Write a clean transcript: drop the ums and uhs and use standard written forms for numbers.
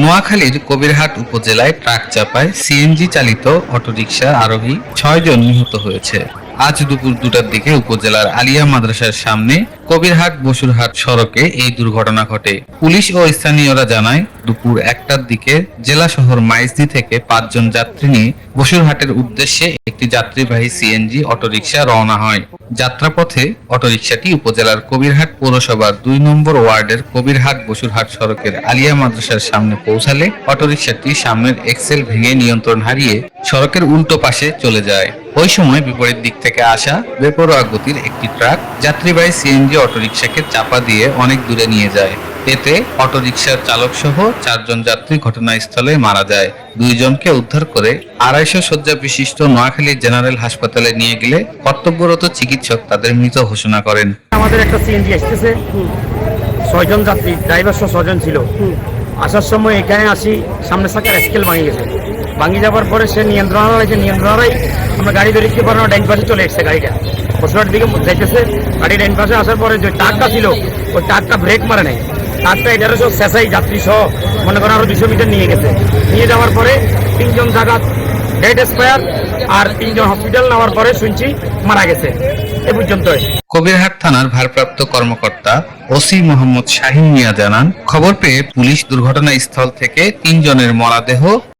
নোয়াখালীর কবিরহাট উপজেলায় ট্রাক চাপায় সিএনজি চালিত অটোরিকশা আরোহী ৬ জন নিহত হয়েছে। আজ দুপুর ২টার দিকে উপজেলার আলিয়া মাদ্রাসার সামনে কবিরহাট বসুরহাট সড়কে এই দুর্ঘটনা ঘটে। পুলিশ ও স্থানীয়রা জানায়, দুপুর ১টার দিকে জেলা শহর মাইজদি থেকে ৫ জন যাত্রী নিয়ে বসুরহাটের উদ্দেশ্যে একটি যাত্রীবাহী সিএনজি অটোরিকশা রওনা হয়। যাত্রাপথে অটোরিকশাটি উপজেলার কবিরহাট পৌরসভার ২ নম্বর ওয়ার্ডের কবিরহাট বসুরহাট সড়কের আলিয়া মাদ্রাসার সামনে পৌঁছালে অটোরিকশাটি সামনের এক্সেল ভেঙে নিয়ন্ত্রণ হারিয়ে সড়কের উল্টো পাশে চলে যায়। ওই সময় বিপরীত দিক থেকে আসা বেপরোয়া গতির একটি ট্রাক যাত্রীবাহী সিএনজি অটোরিকশাকে চাপা দিয়ে অনেক দূরে নিয়ে যায়। এতে অটোরিকশার চালক সহ ৪ জন যাত্রী ঘটনাস্থলে মারা যায়। ২ জনকে উদ্ধার করে ২৫০ শয্যা বিশিষ্ট নোয়াখালী জেনারেল হাসপাতালে নিয়ে গেলে কর্তব্যরত চিকিৎসক তাদের মৃত ঘোষণা করেন। আমাদের একটা সিএনজি আসতেছে, ৬ জন যাত্রী, ড্রাইভার সহ ৬ জন ছিল। আসার সময় এখানে আসি, সামনে চাকার স্কেল ভাঙে গেছে। ভাঙি যাওয়ার পরে সে নিয়ন্ত্রণ হারাইছে। আমরা গাড়ি ধরতে পারবো না, ডাইন পাশে চলে এসছে গাড়িটা। বসুরহাট দিকে যাইতেছে, গাড়ি ডাইন পাশে আসার পরে যে ট্রাকটা ছিল ওই ট্রাকটা ব্রেক মারে নাই। ট্রাকটা এটারও সব শেষাই যাত্রী সহ মনে করেন আরো ২০০ মিটার নিয়ে গেছে। নিয়ে যাওয়ার পরে ৩ জন জায়গা ডেড এক্সপায়ার আর ৩ জন হসপিটাল নেওয়ার পরে শুনছি মারা গেছে। এ পর্যন্ত কবিরহাট থানার ভারপ্রাপ্ত কর্মকর্তা ওসি মোহাম্মদ শাহিন মিয়া জানান, খবর পেয়ে পুলিশ দুর্ঘটনাস্থল থেকে ৩ জনের মরদেহ